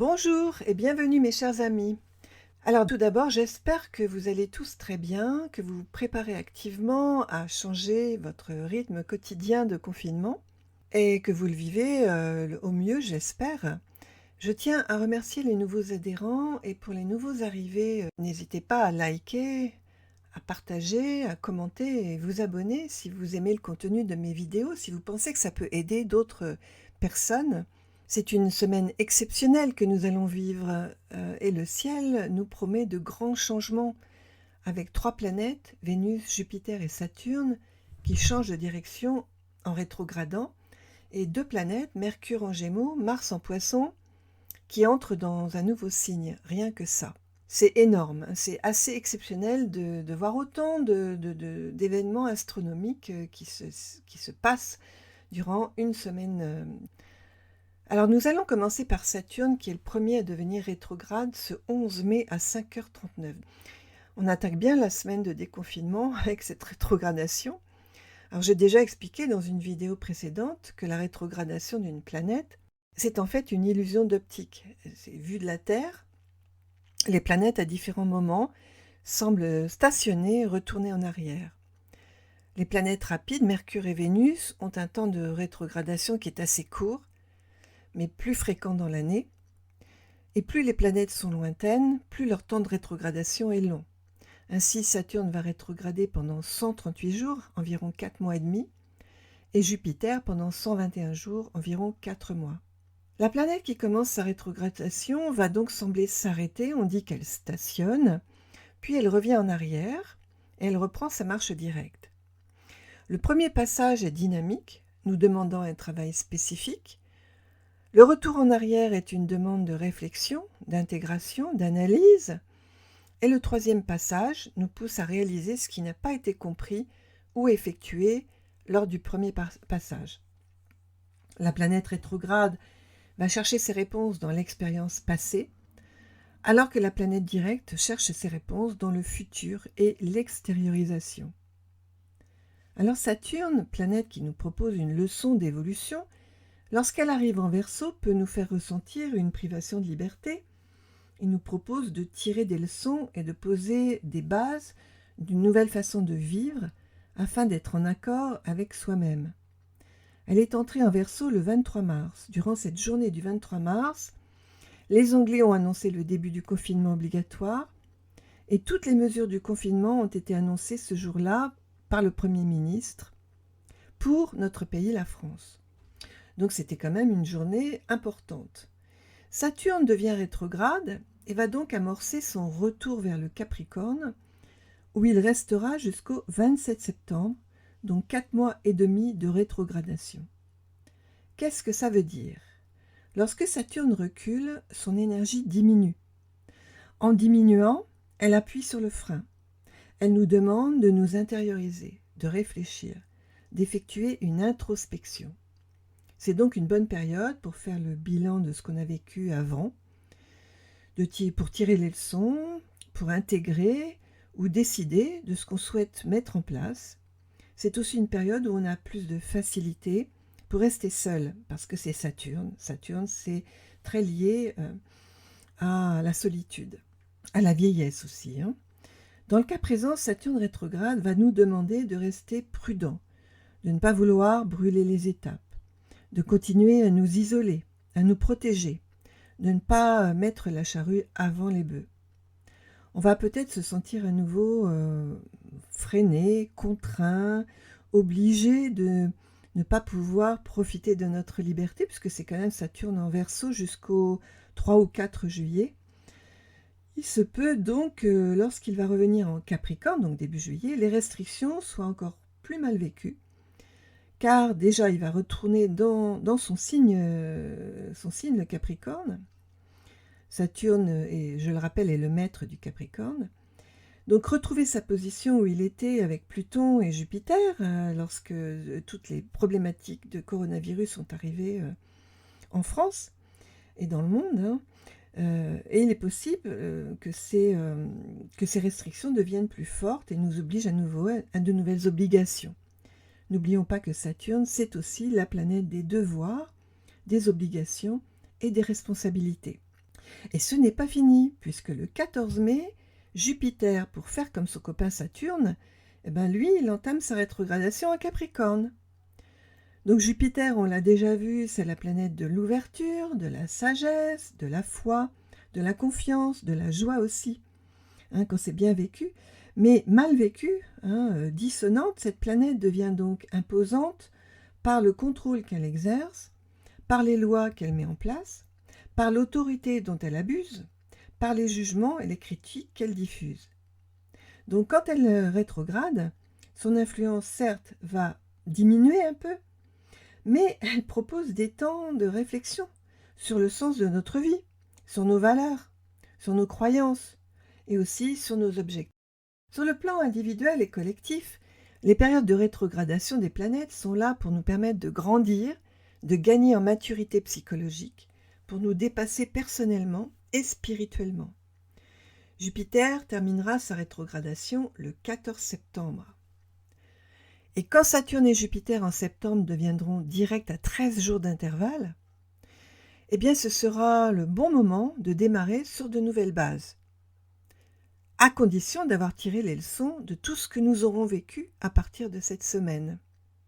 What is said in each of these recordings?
Bonjour et bienvenue mes chers amis. Alors tout d'abord, j'espère que vous allez tous très bien, que vous vous préparez activement à changer votre rythme quotidien de confinement et que vous le vivez au mieux, j'espère. Je tiens à remercier les nouveaux adhérents et pour les nouveaux arrivés, n'hésitez pas à liker, à partager, à commenter et vous abonner si vous aimez le contenu de mes vidéos, si vous pensez que ça peut aider d'autres personnes. C'est une semaine exceptionnelle que nous allons vivre et le ciel nous promet de grands changements avec 3 planètes, Vénus, Jupiter et Saturne, qui changent de direction en rétrogradant, et 2 planètes, Mercure en Gémeaux, Mars en Poissons, qui entrent dans un nouveau signe, rien que ça. C'est énorme, c'est assez exceptionnel de voir autant d'événements astronomiques qui se passent durant une semaine. Alors nous allons commencer par Saturne qui est le premier à devenir rétrograde ce 11 mai à 5h39. On attaque bien la semaine de déconfinement avec cette rétrogradation. Alors j'ai déjà expliqué dans une vidéo précédente que la rétrogradation d'une planète, c'est en fait une illusion d'optique. C'est vu de la Terre, les planètes à différents moments semblent stationner et retourner en arrière. Les planètes rapides, Mercure et Vénus, ont un temps de rétrogradation qui est assez court, mais plus fréquent dans l'année. Et plus les planètes sont lointaines, plus leur temps de rétrogradation est long. Ainsi, Saturne va rétrograder pendant 138 jours, environ 4 mois et demi, et Jupiter pendant 121 jours, environ 4 mois. La planète qui commence sa rétrogradation va donc sembler s'arrêter, on dit qu'elle stationne, puis elle revient en arrière, et elle reprend sa marche directe. Le premier passage est dynamique, nous demandant un travail spécifique. Le retour en arrière est une demande de réflexion, d'intégration, d'analyse. Et le troisième passage nous pousse à réaliser ce qui n'a pas été compris ou effectué lors du premier passage. La planète rétrograde va chercher ses réponses dans l'expérience passée, alors que la planète directe cherche ses réponses dans le futur et l'extériorisation. Alors Saturne, planète qui nous propose une leçon d'évolution, lorsqu'elle arrive en Verseau, peut nous faire ressentir une privation de liberté. Il nous propose de tirer des leçons et de poser des bases d'une nouvelle façon de vivre afin d'être en accord avec soi-même. Elle est entrée en Verseau le 23 mars. Durant cette journée du 23 mars, les Anglais ont annoncé le début du confinement obligatoire et toutes les mesures du confinement ont été annoncées ce jour-là par le Premier ministre pour notre pays, la France. Donc c'était quand même une journée importante. Saturne devient rétrograde et va donc amorcer son retour vers le Capricorne, où il restera jusqu'au 27 septembre, donc 4 mois et demi de rétrogradation. Qu'est-ce que ça veut dire? Lorsque Saturne recule, son énergie diminue. En diminuant, elle appuie sur le frein. Elle nous demande de nous intérioriser, de réfléchir, d'effectuer une introspection. C'est donc une bonne période pour faire le bilan de ce qu'on a vécu avant, pour tirer les leçons, pour intégrer ou décider de ce qu'on souhaite mettre en place. C'est aussi une période où on a plus de facilité pour rester seul, parce que c'est Saturne. Saturne, c'est très lié à la solitude, à la vieillesse aussi. Dans le cas présent, Saturne rétrograde va nous demander de rester prudent, de ne pas vouloir brûler les étapes, de continuer à nous isoler, à nous protéger, de ne pas mettre la charrue avant les bœufs. On va peut-être se sentir à nouveau freiné, contraint, obligé de ne pas pouvoir profiter de notre liberté, puisque c'est quand même Saturne en Verseau jusqu'au 3 ou 4 juillet. Il se peut donc que lorsqu'il va revenir en Capricorne, donc début juillet, les restrictions soient encore plus mal vécues, car déjà il va retourner dans son signe, le Capricorne. Saturne, je le rappelle, est le maître du Capricorne. Donc retrouver sa position où il était avec Pluton et Jupiter, lorsque toutes les problématiques de coronavirus sont arrivées en France et dans le monde. Et il est possible que ces restrictions deviennent plus fortes et nous obligent à nouveau à de nouvelles obligations. N'oublions pas que Saturne, c'est aussi la planète des devoirs, des obligations et des responsabilités. Et ce n'est pas fini, puisque le 14 mai, Jupiter, pour faire comme son copain Saturne, eh ben lui, il entame sa rétrogradation à Capricorne. Donc Jupiter, on l'a déjà vu, c'est la planète de l'ouverture, de la sagesse, de la foi, de la confiance, de la joie aussi, quand c'est bien vécu. Mais mal vécu, dissonante, cette planète devient donc imposante par le contrôle qu'elle exerce, par les lois qu'elle met en place, par l'autorité dont elle abuse, par les jugements et les critiques qu'elle diffuse. Donc quand elle rétrograde, son influence certes va diminuer un peu, mais elle propose des temps de réflexion sur le sens de notre vie, sur nos valeurs, sur nos croyances et aussi sur nos objectifs. Sur le plan individuel et collectif, les périodes de rétrogradation des planètes sont là pour nous permettre de grandir, de gagner en maturité psychologique, pour nous dépasser personnellement et spirituellement. Jupiter terminera sa rétrogradation le 14 septembre. Et quand Saturne et Jupiter en septembre deviendront directs à 13 jours d'intervalle, eh bien ce sera le bon moment de démarrer sur de nouvelles bases, à condition d'avoir tiré les leçons de tout ce que nous aurons vécu à partir de cette semaine,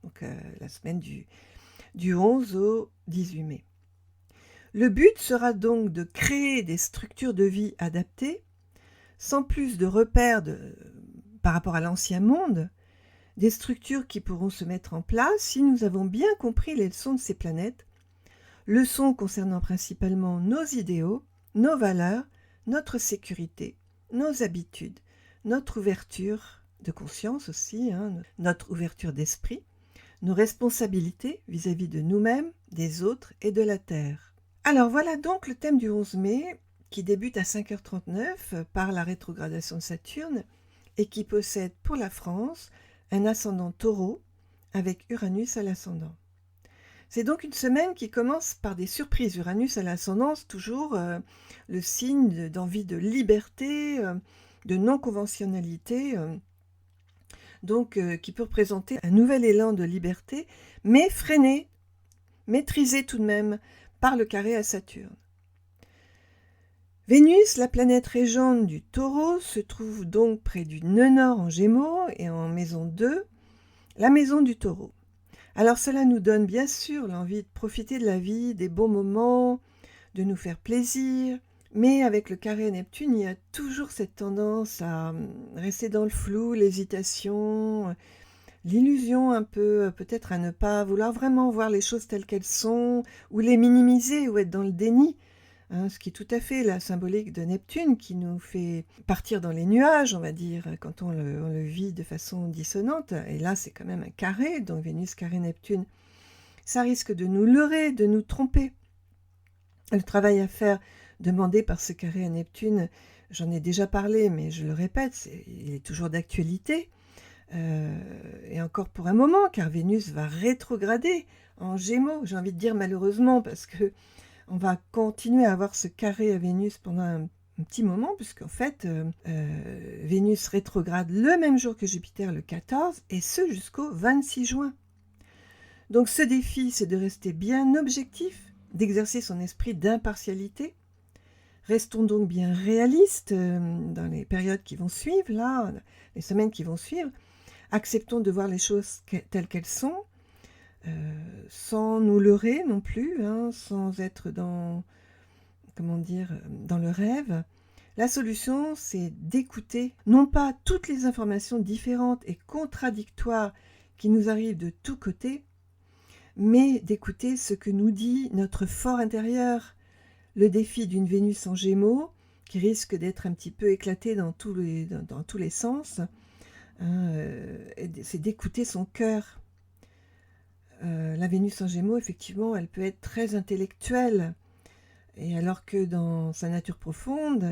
donc la semaine du 11 au 18 mai. Le but sera donc de créer des structures de vie adaptées, sans plus de repères par rapport à l'ancien monde, des structures qui pourront se mettre en place si nous avons bien compris les leçons de ces planètes, leçons concernant principalement nos idéaux, nos valeurs, notre sécurité, nos habitudes, notre ouverture de conscience aussi, notre ouverture d'esprit, nos responsabilités vis-à-vis de nous-mêmes, des autres et de la Terre. Alors voilà donc le thème du 11 mai qui débute à 5h39 par la rétrogradation de Saturne et qui possède pour la France un ascendant Taureau avec Uranus à l'ascendant. C'est donc une semaine qui commence par des surprises. Uranus à l'ascendance, toujours le signe d'envie de liberté, de non-conventionnalité, donc qui peut représenter un nouvel élan de liberté, mais freiné, maîtrisé tout de même par le carré à Saturne. Vénus, la planète régente du Taureau, se trouve donc près du nœud nord en Gémeaux et en maison 2, la maison du Taureau. Alors cela nous donne bien sûr l'envie de profiter de la vie, des bons moments, de nous faire plaisir, mais avec le carré Neptune, il y a toujours cette tendance à rester dans le flou, l'hésitation, l'illusion un peu, peut-être à ne pas vouloir vraiment voir les choses telles qu'elles sont, ou les minimiser, ou être dans le déni. Ce qui est tout à fait la symbolique de Neptune qui nous fait partir dans les nuages, on va dire, quand on le vit de façon dissonante. Et là, c'est quand même un carré, donc Vénus carré Neptune. Ça risque de nous leurrer, de nous tromper. Le travail à faire demandé par ce carré à Neptune, j'en ai déjà parlé, mais je le répète, il est toujours d'actualité. Et encore pour un moment, car Vénus va rétrograder en Gémeaux, j'ai envie de dire malheureusement, parce que on va continuer à avoir ce carré à Vénus pendant un petit moment, puisqu'en fait, Vénus rétrograde le même jour que Jupiter, le 14, et ce jusqu'au 26 juin. Donc ce défi, c'est de rester bien objectif, d'exercer son esprit d'impartialité. Restons donc bien réalistes dans les périodes qui vont suivre, là, les semaines qui vont suivre. Acceptons de voir les choses telles qu'elles sont, sans nous leurrer non plus, sans être dans le rêve. La solution, c'est d'écouter, non pas toutes les informations différentes et contradictoires qui nous arrivent de tous côtés, mais d'écouter ce que nous dit notre fort intérieur. Le défi d'une Vénus en Gémeaux, qui risque d'être un petit peu éclaté dans tous les sens, c'est d'écouter son cœur. La Vénus en Gémeaux, effectivement, elle peut être très intellectuelle, et alors que dans sa nature profonde,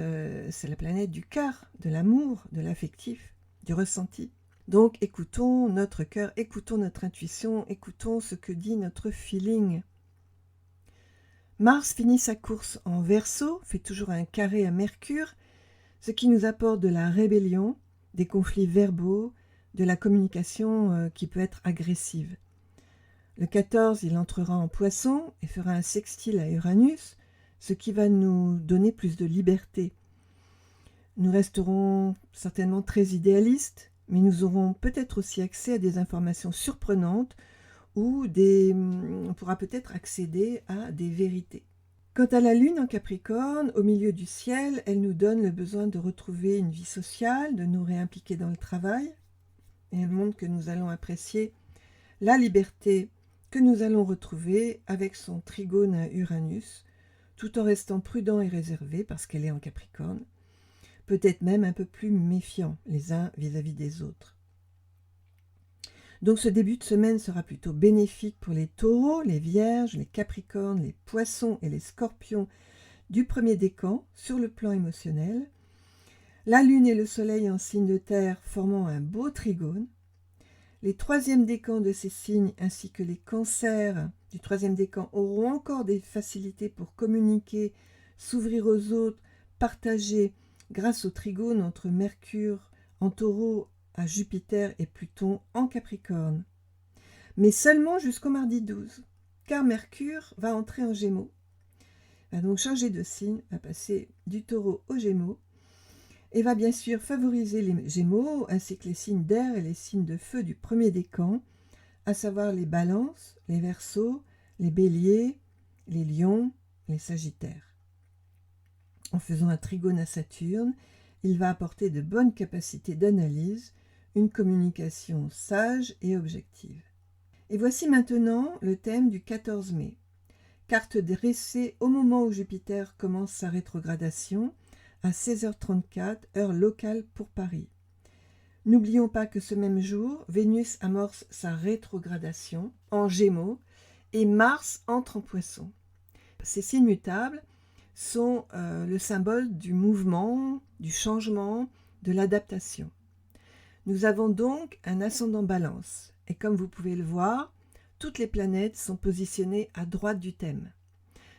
c'est la planète du cœur, de l'amour, de l'affectif, du ressenti. Donc écoutons notre cœur, écoutons notre intuition, écoutons ce que dit notre feeling. Mars finit sa course en Verseau, fait toujours un carré à Mercure, ce qui nous apporte de la rébellion, des conflits verbaux, de la communication qui peut être agressive. Le 14, il entrera en Poisson et fera un sextile à Uranus, ce qui va nous donner plus de liberté. Nous resterons certainement très idéalistes, mais nous aurons peut-être aussi accès à des informations surprenantes ou on pourra peut-être accéder à des vérités. Quant à la Lune en Capricorne, au milieu du ciel, elle nous donne le besoin de retrouver une vie sociale, de nous réimpliquer dans le travail, et elle montre que nous allons apprécier la liberté que nous allons retrouver avec son trigone à Uranus, tout en restant prudent et réservé parce qu'elle est en Capricorne, peut-être même un peu plus méfiant les uns vis-à-vis des autres. Donc ce début de semaine sera plutôt bénéfique pour les taureaux, les vierges, les capricornes, les poissons et les scorpions du premier décan sur le plan émotionnel. La lune et le soleil en signe de terre formant un beau trigone. Les troisièmes décans de ces signes ainsi que les cancers du troisième décan auront encore des facilités pour communiquer, s'ouvrir aux autres, partager grâce au trigone entre Mercure en taureau à Jupiter et Pluton en Capricorne. Mais seulement jusqu'au mardi 12, car Mercure va entrer en Gémeaux, va donc changer de signe, va passer du taureau au Gémeaux, et va bien sûr favoriser les Gémeaux, ainsi que les signes d'air et les signes de feu du premier décan, à savoir les balances, les verseaux, les béliers, les lions, les sagittaires. En faisant un trigone à Saturne, il va apporter de bonnes capacités d'analyse, une communication sage et objective. Et voici maintenant le thème du 14 mai. Carte dressée au moment où Jupiter commence sa rétrogradation, à 16h34, heure locale pour Paris. N'oublions pas que ce même jour, Vénus amorce sa rétrogradation en Gémeaux et Mars entre en Poisson. Ces signes mutables sont le symbole du mouvement, du changement, de l'adaptation. Nous avons donc un ascendant Balance, et comme vous pouvez le voir, toutes les planètes sont positionnées à droite du thème,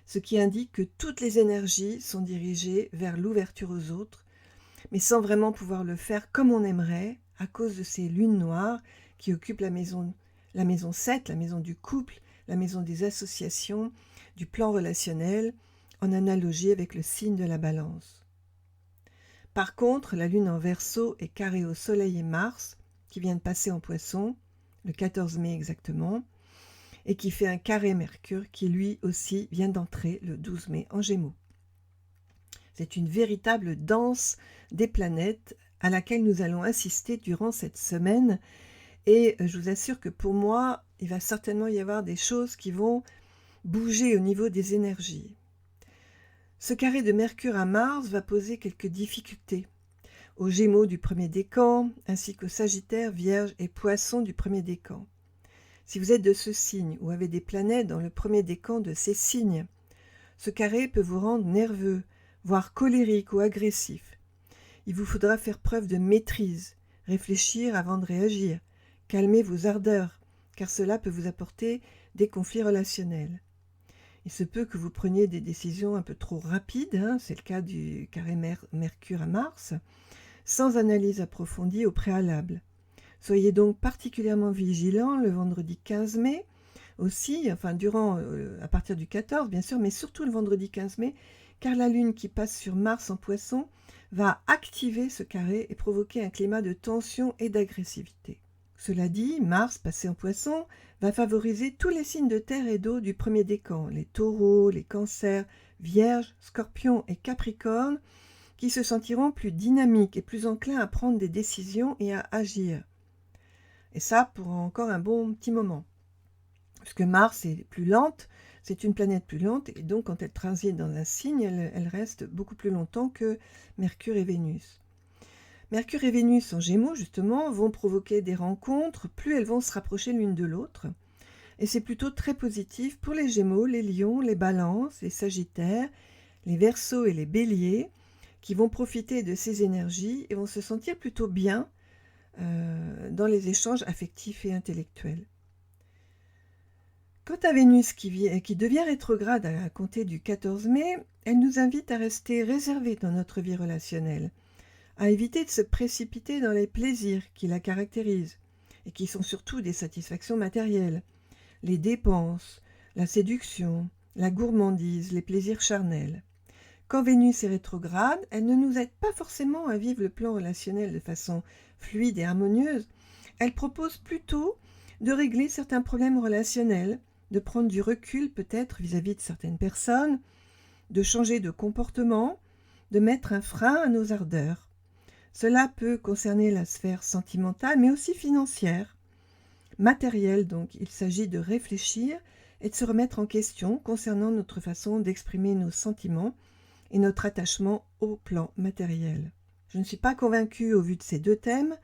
ce qui indique que toutes les énergies sont dirigées vers l'ouverture aux autres, mais sans vraiment pouvoir le faire comme on aimerait, à cause de ces lunes noires qui occupent la maison 7, la maison du couple, la maison des associations, du plan relationnel, en analogie avec le signe de la Balance. Par contre, la lune en Verseau est carrée au Soleil et Mars, qui vient de passer en Poisson, le 14 mai exactement, et qui fait un carré Mercure qui lui aussi vient d'entrer le 12 mai en Gémeaux. C'est une véritable danse des planètes à laquelle nous allons assister durant cette semaine, et je vous assure que pour moi, il va certainement y avoir des choses qui vont bouger au niveau des énergies. Ce carré de Mercure à Mars va poser quelques difficultés aux Gémeaux du premier décan, ainsi qu'aux Sagittaires, Vierge et Poissons du premier décan. Si vous êtes de ce signe ou avez des planètes dans le premier décan de ces signes, ce carré peut vous rendre nerveux, voire colérique ou agressif. Il vous faudra faire preuve de maîtrise, réfléchir avant de réagir, calmer vos ardeurs, car cela peut vous apporter des conflits relationnels. Il se peut que vous preniez des décisions un peu trop rapides, c'est le cas du carré Mercure à Mars, sans analyse approfondie au préalable. Soyez donc particulièrement vigilants le vendredi 15 mai, aussi, à partir du 14 bien sûr, mais surtout le vendredi 15 mai, car la Lune qui passe sur Mars en Poisson va activer ce carré et provoquer un climat de tension et d'agressivité. Cela dit, Mars, passé en Poisson, va favoriser tous les signes de terre et d'eau du premier décan, les taureaux, les cancers, vierges, scorpions et capricornes, qui se sentiront plus dynamiques et plus enclins à prendre des décisions et à agir. Et ça pour encore un bon petit moment. Parce que Mars est plus lente, c'est une planète plus lente, et donc quand elle transite dans un signe, elle reste beaucoup plus longtemps que Mercure et Vénus. Mercure et Vénus en Gémeaux, justement, vont provoquer des rencontres, plus elles vont se rapprocher l'une de l'autre. Et c'est plutôt très positif pour les Gémeaux, les Lions, les Balances, les Sagittaires, les Verseaux et les Béliers, qui vont profiter de ces énergies et vont se sentir plutôt bien dans les échanges affectifs et intellectuels. Quant à Vénus qui devient rétrograde à compter du 14 mai, elle nous invite à rester réservés dans notre vie relationnelle, à éviter de se précipiter dans les plaisirs qui la caractérisent et qui sont surtout des satisfactions matérielles, les dépenses, la séduction, la gourmandise, les plaisirs charnels. Quand Vénus est rétrograde, elle ne nous aide pas forcément à vivre le plan relationnel de façon fluide et harmonieuse. Elle propose plutôt de régler certains problèmes relationnels, de prendre du recul peut-être vis-à-vis de certaines personnes, de changer de comportement, de mettre un frein à nos ardeurs. Cela peut concerner la sphère sentimentale, mais aussi financière, matérielle donc. Il s'agit de réfléchir et de se remettre en question concernant notre façon d'exprimer nos sentiments et notre attachement au plan matériel. Je ne suis pas convaincue, au vu de ces deux thèmes,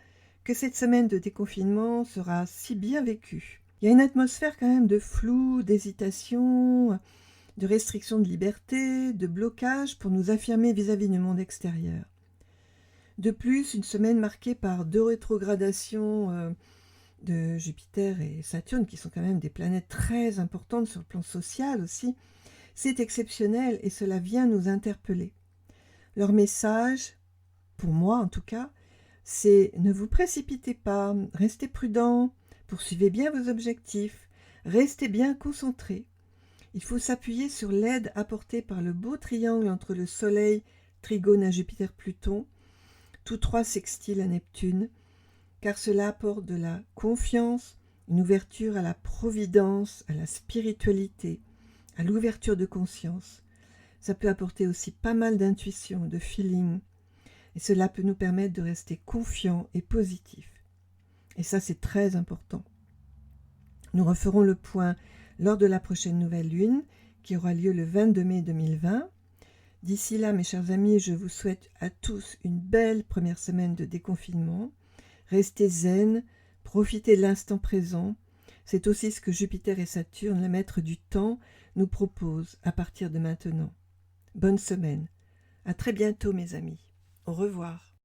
que cette semaine de déconfinement sera si bien vécue. Il y a une atmosphère quand même de flou, d'hésitation, de restriction de liberté, de blocage pour nous affirmer vis-à-vis du monde extérieur. De plus, une semaine marquée par deux rétrogradations de Jupiter et Saturne, qui sont quand même des planètes très importantes sur le plan social aussi, c'est exceptionnel et cela vient nous interpeller. Leur message, pour moi en tout cas, c'est ne vous précipitez pas, restez prudents, poursuivez bien vos objectifs, restez bien concentrés. Il faut s'appuyer sur l'aide apportée par le beau triangle entre le Soleil, Trigone à Jupiter-Pluton, tous trois sextiles à Neptune, car cela apporte de la confiance, une ouverture à la providence, à la spiritualité, à l'ouverture de conscience. Ça peut apporter aussi pas mal d'intuition, de feeling, et cela peut nous permettre de rester confiants et positifs. Et ça, c'est très important. Nous referons le point lors de la prochaine nouvelle lune, qui aura lieu le 22 mai 2020. D'ici là, mes chers amis, je vous souhaite à tous une belle première semaine de déconfinement. Restez zen, profitez de l'instant présent. C'est aussi ce que Jupiter et Saturne, le maître du temps, nous proposent à partir de maintenant. Bonne semaine. À très bientôt, mes amis. Au revoir.